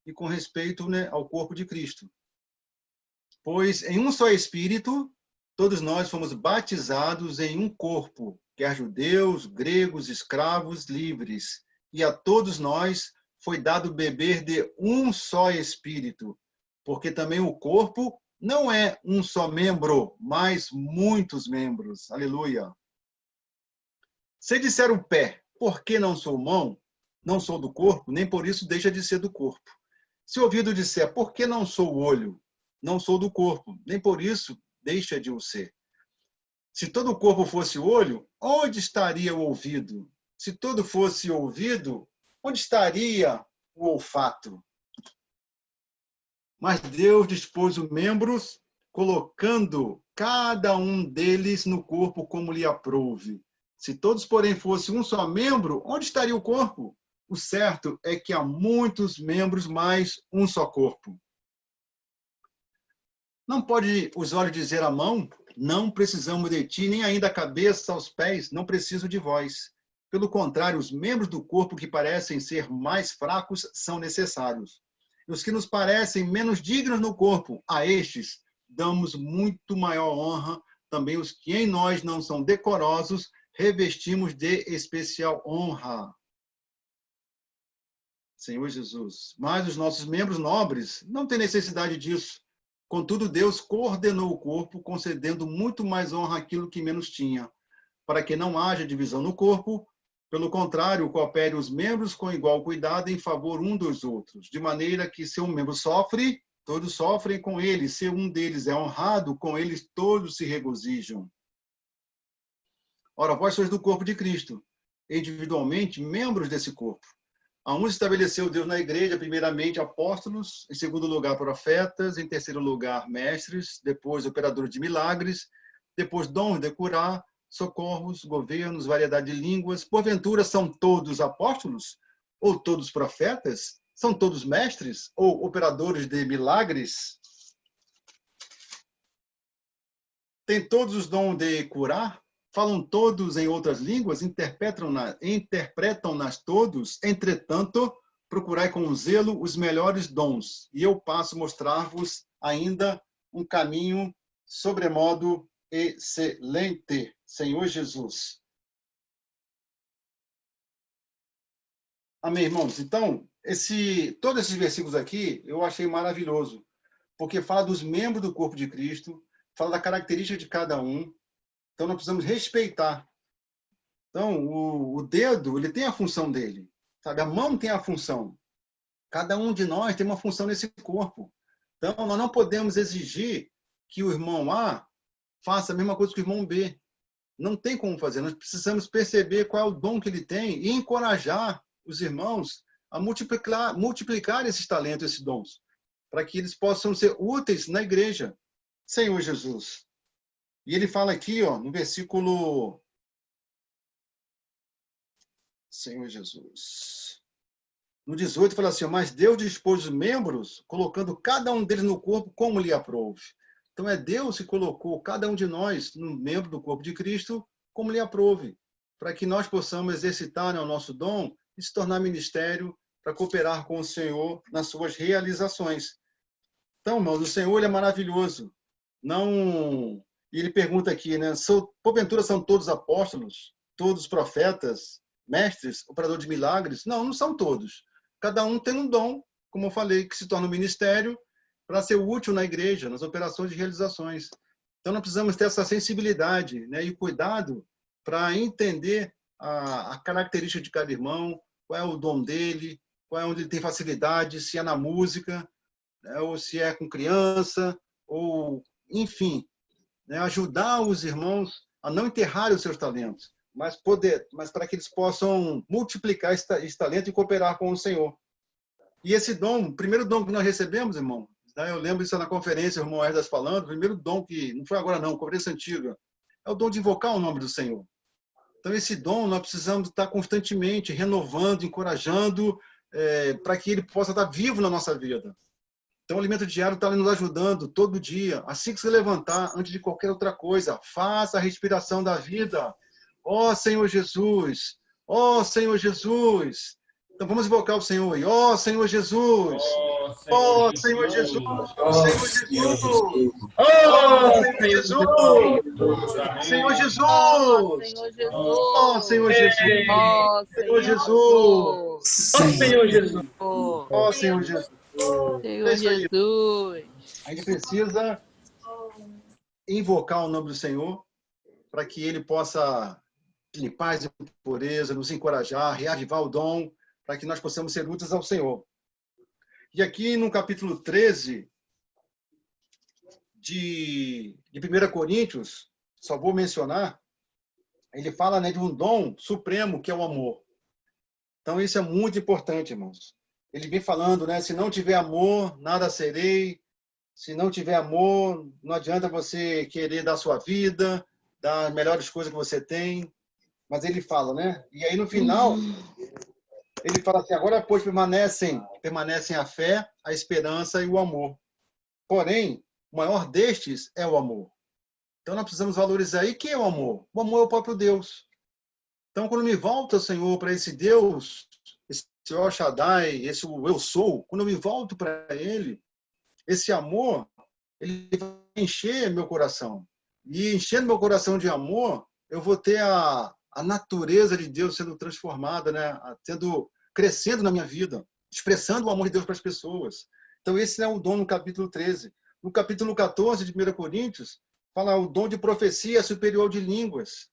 e com respeito, né, ao corpo de Cristo. Pois em um só Espírito, todos nós fomos batizados em um corpo, quer judeus, gregos, escravos, livres, e a todos nós foi dado beber de um só Espírito, porque também o corpo não é um só membro, mas muitos membros. Aleluia. Se disser o pé, por que não sou mão? Não sou do corpo, nem por isso deixa de ser do corpo. Se o ouvido disser, por que não sou o olho? Não sou do corpo, nem por isso deixa de o ser. Se todo o corpo fosse olho, onde estaria o ouvido? Se todo fosse ouvido, onde estaria o olfato? Mas Deus dispôs os membros, colocando cada um deles no corpo como lhe aprouve. Se todos, porém, fossem um só membro, onde estaria o corpo? O certo é que há muitos membros, mas um só corpo. Não pode os olhos dizer à mão, não precisamos de ti, nem ainda a cabeça aos pés, não preciso de vós. Pelo contrário, os membros do corpo que parecem ser mais fracos são necessários. E os que nos parecem menos dignos no corpo, a estes damos muito maior honra. Também os que em nós não são decorosos, revestimos de especial honra. Senhor Jesus. Mas os nossos membros nobres não têm necessidade disso. Contudo, Deus coordenou o corpo, concedendo muito mais honra àquilo que menos tinha, para que não haja divisão no corpo. Pelo contrário, coopere os membros com igual cuidado em favor um dos outros, de maneira que se um membro sofre, todos sofrem com ele. Se um deles é honrado, com eles todos se regozijam. Ora, vós sois do corpo de Cristo, individualmente membros desse corpo. A uns estabeleceu Deus na igreja, primeiramente apóstolos, em segundo lugar profetas, em terceiro lugar mestres, depois operadores de milagres, depois dons de curar, socorros, governos, variedade de línguas. Porventura são todos apóstolos? Ou todos profetas? São todos mestres? Ou operadores de milagres? Têm todos os dons de curar? Falam todos em outras línguas? Interpretam-nas todos? Entretanto, procurai com zelo os melhores dons, e eu passo a mostrar-vos ainda um caminho sobremodo excelente. Senhor Jesus. Amém, irmãos? Então, todos esses versículos aqui eu achei maravilhoso, porque fala dos membros do corpo de Cristo, fala da característica de cada um. Então, nós precisamos respeitar. Então, o dedo, ele tem a função dele. Sabe? A mão tem a função. Cada um de nós tem uma função nesse corpo. Então, nós não podemos exigir que o irmão A faça a mesma coisa que o irmão B. Não tem como fazer. Nós precisamos perceber qual é o dom que ele tem e encorajar os irmãos a multiplicar esses talentos, esses dons, para que eles possam ser úteis na igreja. Senhor Jesus. E ele fala aqui, ó, no versículo... Senhor Jesus. No 18, fala assim, mas Deus dispôs os membros, colocando cada um deles no corpo como lhe aprouve. Então, é Deus que colocou cada um de nós no membro do corpo de Cristo como lhe aprouve, para que nós possamos exercitar, né, o nosso dom e se tornar ministério para cooperar com o Senhor nas suas realizações. Então, irmãos, o Senhor ele é maravilhoso. Não... E ele pergunta aqui, né? Porventura são todos apóstolos, todos profetas, mestres, operadores de milagres? Não, não são todos. Cada um tem um dom, como eu falei, que se torna um ministério para ser útil na igreja, nas operações de realizações. Então, nós precisamos ter essa sensibilidade, né, e cuidado para entender a característica de cada irmão, qual é o dom dele, qual é onde ele tem facilidade, se é na música, né, ou se é com criança, ou, enfim, né, ajudar os irmãos a não enterrarem os seus talentos, mas para que eles possam multiplicar esse talento e cooperar com o Senhor. E esse dom, o primeiro dom que nós recebemos, irmão, né, eu lembro isso na conferência, o irmão Erdas falando, o primeiro dom que, não foi agora não, conferência antiga, é o dom de invocar o nome do Senhor. Então, esse dom nós precisamos estar constantemente renovando, encorajando, para que ele possa estar vivo na nossa vida. Então, o alimento diário está nos ajudando todo dia. Assim que se levantar, antes de qualquer outra coisa, faça a respiração da vida. Ó Senhor Jesus! Ó Senhor Jesus! Então, vamos invocar o Senhor. Ó Senhor Jesus! Ó Senhor Jesus! Ó Senhor Jesus! Ó Senhor Jesus! Senhor Jesus! Ó Senhor Jesus! Senhor Jesus! Ó Senhor Jesus! Ó Senhor Jesus! Senhor É isso aí. Jesus. A gente precisa invocar o nome do Senhor para que ele possa limpar as impurezas, nos encorajar, reavivar o dom, para que nós possamos ser úteis ao Senhor. E aqui no capítulo 13 de 1 Coríntios, só vou mencionar, ele fala, né, de um dom supremo que é o amor. Então isso é muito importante, irmãos. Ele vem falando, né, se não tiver amor, nada serei. Se não tiver amor, não adianta você querer dar sua vida, dar as melhores coisas que você tem. Mas ele fala, né? E aí no final, ele fala assim, agora, pois, permanecem a fé, a esperança e o amor. Porém, o maior destes é o amor. Então, nós precisamos valorizar. E que é o amor? O amor é o próprio Deus. Então, quando me volto, Senhor, para esse Deus, esse El Shaddai, esse eu sou, quando eu me volto para ele, esse amor, ele vai encher meu coração. E enchendo meu coração de amor, eu vou ter a natureza de Deus sendo transformada, né? Crescendo na minha vida, expressando o amor de Deus para as pessoas. Então, esse é o dom no capítulo 13. No capítulo 14 de 1 Coríntios, fala o dom de profecia superior de línguas.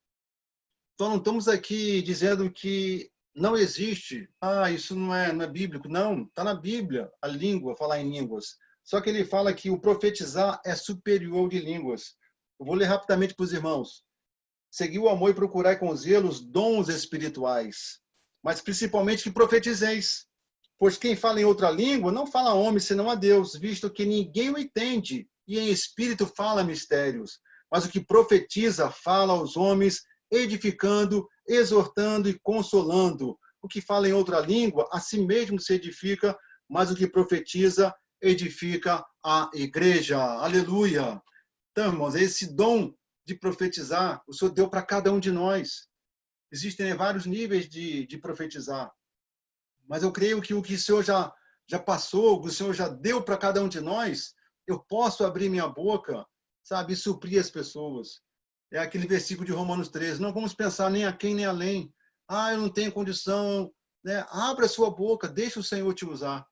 Então, não estamos aqui dizendo que não existe. Isso não é bíblico. Não, está na Bíblia, a língua, falar em línguas. Só que ele fala que o profetizar é superior de línguas. Eu vou ler rapidamente para os irmãos. Seguir o amor e procurar com zelo os dons espirituais, mas principalmente que profetizeis. Pois quem fala em outra língua não fala a homem, senão a Deus, visto que ninguém o entende, e em espírito fala mistérios. Mas o que profetiza fala aos homens, edificando, exortando e consolando. O que fala em outra língua, a si mesmo se edifica, mas o que profetiza edifica a igreja. Aleluia! Então, irmãos, esse dom de profetizar, o Senhor deu para cada um de nós. Existem vários níveis de profetizar. Mas eu creio que o que o Senhor já passou, o que o Senhor já deu para cada um de nós, eu posso abrir minha boca, sabe, e suprir as pessoas. É aquele versículo de Romanos 13. Não vamos pensar nem a quem nem além. Eu não tenho condição. Né? Abra a sua boca, deixa o Senhor te usar.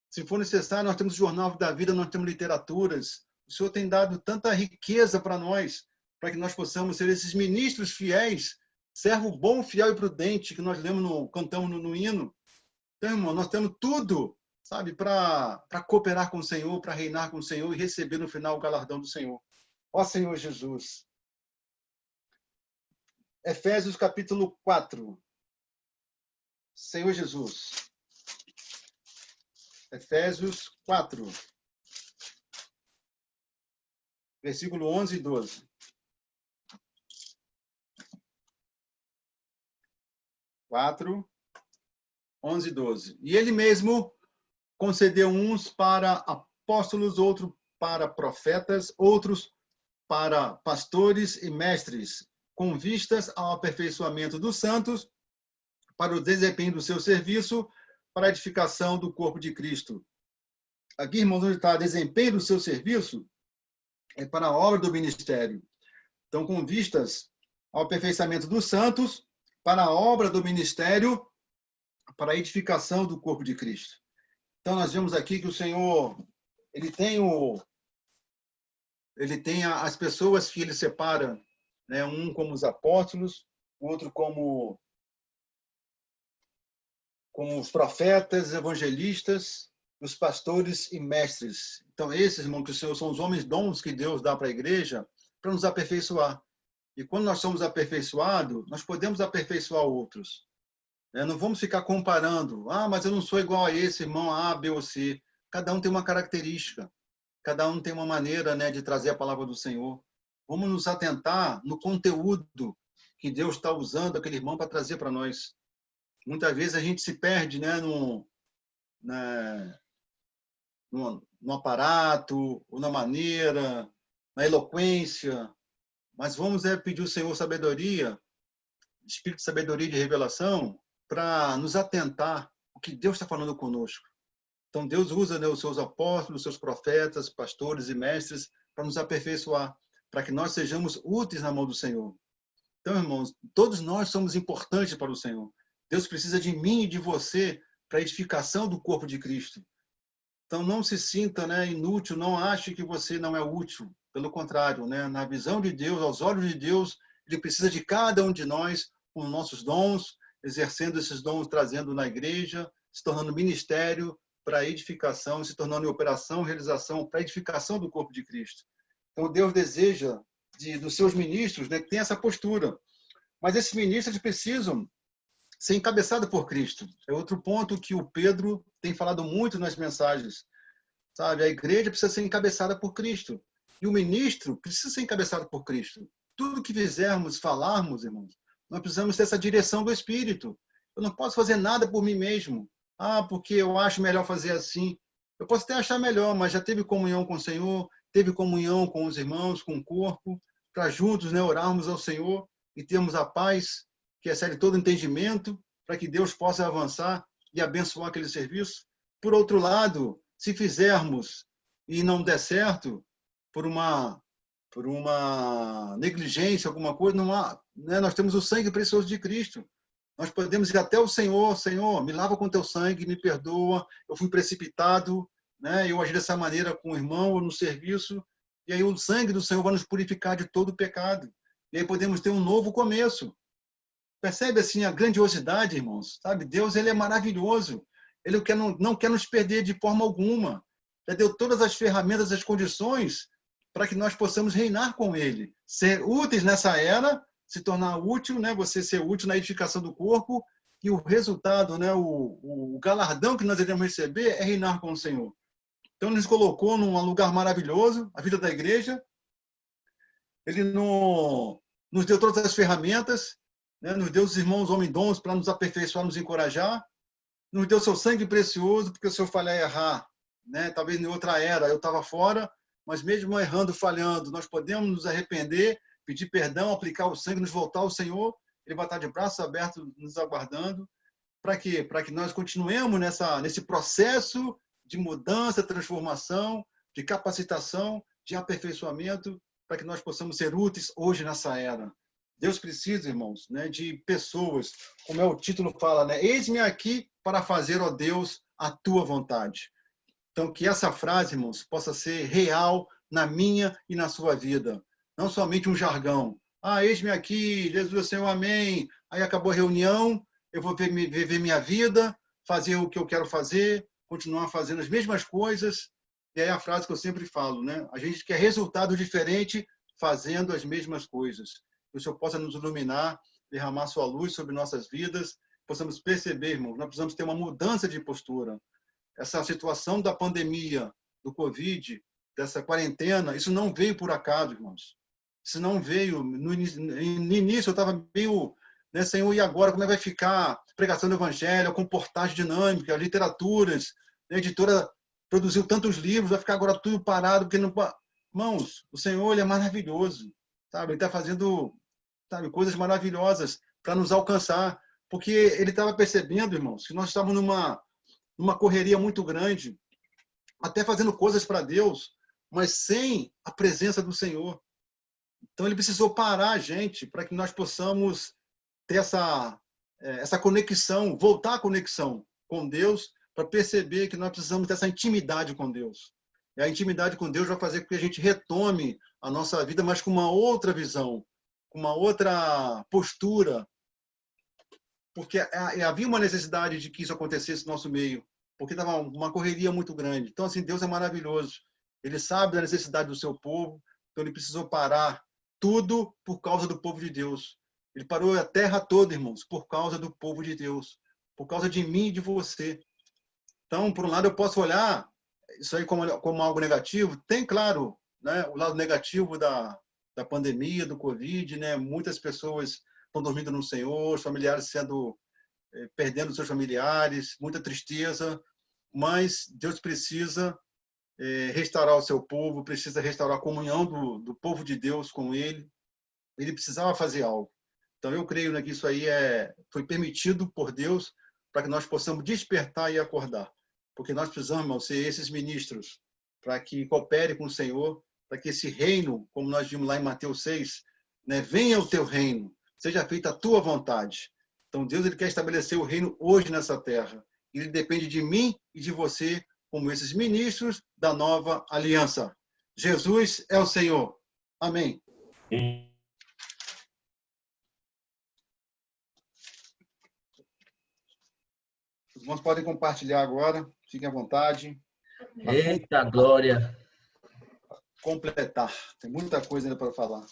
Se for necessário, nós temos o Jornal da Vida, nós temos literaturas. O Senhor tem dado tanta riqueza para nós, para que nós possamos ser esses ministros fiéis, servo bom, fiel e prudente, que nós cantamos no hino. Então, irmão, nós temos tudo, sabe, para cooperar com o Senhor, para reinar com o Senhor e receber no final o galardão do Senhor. Ó Senhor Jesus. Efésios capítulo 4. Senhor Jesus. Efésios 4. Versículo 11 e 12. 4, 11 e 12. E ele mesmo concedeu uns para apóstolos, outros para profetas, outros para pastores e mestres, com vistas ao aperfeiçoamento dos santos, para o desempenho do seu serviço, para a edificação do corpo de Cristo. Aqui, irmãos, onde está desempenho do seu serviço, é para a obra do ministério. Então, com vistas ao aperfeiçoamento dos santos, para a obra do ministério, para a edificação do corpo de Cristo. Então, nós vemos aqui que o Senhor, ele tem as pessoas que ele separa, né? Um como os apóstolos, o outro como os profetas, evangelistas, os pastores e mestres. Então, esses, irmãos, que o Senhor são os homens dons que Deus dá para a igreja para nos aperfeiçoar. E quando nós somos aperfeiçoados, nós podemos aperfeiçoar outros. Não vamos ficar comparando. Ah, mas eu não sou igual a esse irmão A, B ou C. Cada um tem uma característica. Cada um tem uma maneira, né, de trazer a palavra do Senhor. Vamos nos atentar no conteúdo que Deus está usando aquele irmão para trazer para nós. Muitas vezes a gente se perde, né, no aparato, ou na maneira, na eloquência. Mas vamos pedir ao Senhor sabedoria, espírito de sabedoria e de revelação, para nos atentar o que Deus está falando conosco. Então, Deus usa, né, os seus apóstolos, os seus profetas, pastores e mestres para nos aperfeiçoar, para que nós sejamos úteis na mão do Senhor. Então, irmãos, todos nós somos importantes para o Senhor. Deus precisa de mim e de você para a edificação do corpo de Cristo. Então, não se sinta, né, inútil, não ache que você não é útil. Pelo contrário, né, na visão de Deus, aos olhos de Deus, Ele precisa de cada um de nós com nossos dons, exercendo esses dons, trazendo na igreja, se tornando ministério para a edificação, se tornando em operação, realização para a edificação do corpo de Cristo. Então, Deus deseja dos seus ministros, né, que tenham essa postura. Mas esses ministros precisam ser encabeçados por Cristo. É outro ponto que o Pedro tem falado muito nas mensagens. Sabe? A igreja precisa ser encabeçada por Cristo. E o ministro precisa ser encabeçado por Cristo. Tudo que fizermos, falarmos, irmãos, nós precisamos ter essa direção do Espírito. Eu não posso fazer nada por mim mesmo. Ah, porque eu acho melhor fazer assim. Eu posso até achar melhor, mas já teve comunhão com o Senhor, teve comunhão com os irmãos, com o corpo, para juntos, né, orarmos ao Senhor e termos a paz que excede todo entendimento, para que Deus possa avançar e abençoar aquele serviço. Por outro lado, se fizermos e não der certo, por uma negligência, alguma coisa, não há, né, nós temos o sangue precioso de Cristo. Nós podemos ir até o Senhor, Senhor, me lava com teu sangue, me perdoa, eu fui precipitado, né, eu agi dessa maneira com o irmão ou no serviço, e aí o sangue do Senhor vai nos purificar de todo o pecado. E aí podemos ter um novo começo. Percebe assim a grandiosidade, irmãos? Sabe? Deus, ele é maravilhoso. Ele não quer nos perder de forma alguma. Já deu todas as ferramentas, as condições para que nós possamos reinar com ele, ser úteis nessa era, se tornar útil, né? Você ser útil na edificação do corpo, e o resultado, né? O galardão que nós iremos receber é reinar com o Senhor. Então, ele nos colocou num lugar maravilhoso, a vida da igreja. Ele nos deu todas as ferramentas, né? Nos deu os irmãos homem-dons para nos aperfeiçoar, nos encorajar. Nos deu seu sangue precioso, porque se eu falhar e errar, né? Talvez em outra era eu estava fora, mas mesmo errando, falhando, nós podemos nos arrepender, pedir perdão, aplicar o sangue, nos voltar ao Senhor. Ele vai estar de braços abertos nos aguardando. Para quê? Para que nós continuemos nesse processo de mudança, transformação, de capacitação, de aperfeiçoamento, para que nós possamos ser úteis hoje nessa era. Deus precisa, irmãos, né, de pessoas, como é o título fala, né? Eis-me aqui para fazer, ó Deus, a tua vontade. Então, que essa frase, irmãos, possa ser real na minha e na sua vida. Não somente um jargão. Ah, eis-me aqui, Jesus é Senhor, amém. Aí acabou a reunião, eu vou viver minha vida, fazer o que eu quero fazer, continuar fazendo as mesmas coisas. E aí a frase que eu sempre falo, né? A gente quer resultado diferente fazendo as mesmas coisas. Que o Senhor possa nos iluminar, derramar sua luz sobre nossas vidas, possamos perceber, irmãos, nós precisamos ter uma mudança de postura. Essa situação da pandemia, do Covid, dessa quarentena, isso não veio por acaso, irmãos. Isso não veio. No início eu estava meio, né, Senhor, e agora? Como é que vai ficar a pregação do evangelho, a comportagem dinâmica, as literaturas? A editora produziu tantos livros, vai ficar agora tudo parado, porque não. Irmãos, o Senhor, ele é maravilhoso, sabe? Ele está fazendo, sabe, coisas maravilhosas para nos alcançar, porque ele estava percebendo, irmãos, que nós estávamos numa correria muito grande, até fazendo coisas para Deus, mas sem a presença do Senhor. Então, ele precisou parar a gente para que nós possamos ter essa conexão, voltar à conexão com Deus, para perceber que nós precisamos dessa intimidade com Deus. E a intimidade com Deus vai fazer com que a gente retome a nossa vida, mas com uma outra visão, com uma outra postura, porque havia uma necessidade de que isso acontecesse no nosso meio, porque estava uma correria muito grande. Então, assim, Deus é maravilhoso. Ele sabe da necessidade do seu povo, então ele precisou parar tudo por causa do povo de Deus. Ele parou a terra toda, irmãos, por causa do povo de Deus, por causa de mim e de você. Então, por um lado, eu posso olhar isso aí como algo negativo. Tem, claro, né, o lado negativo da pandemia, do Covid, né? Muitas pessoas estão dormindo no Senhor, os familiares perdendo seus familiares, muita tristeza, mas Deus precisa restaurar o seu povo, precisa restaurar a comunhão do povo de Deus com Ele. Ele precisava fazer algo. Então, eu creio, né, que isso aí foi permitido por Deus para que nós possamos despertar e acordar. Porque nós precisamos ser esses ministros para que coopere com o Senhor, para que esse reino, como nós vimos lá em Mateus 6, né, venha o teu reino, seja feita a tua vontade. Então, Deus ele quer estabelecer o reino hoje nessa terra. Ele depende de mim e de você, como esses ministros da nova aliança. Jesus é o Senhor. Amém. Os irmãos podem compartilhar agora, fiquem à vontade. Eita, glória! Completar. Tem muita coisa ainda para falar.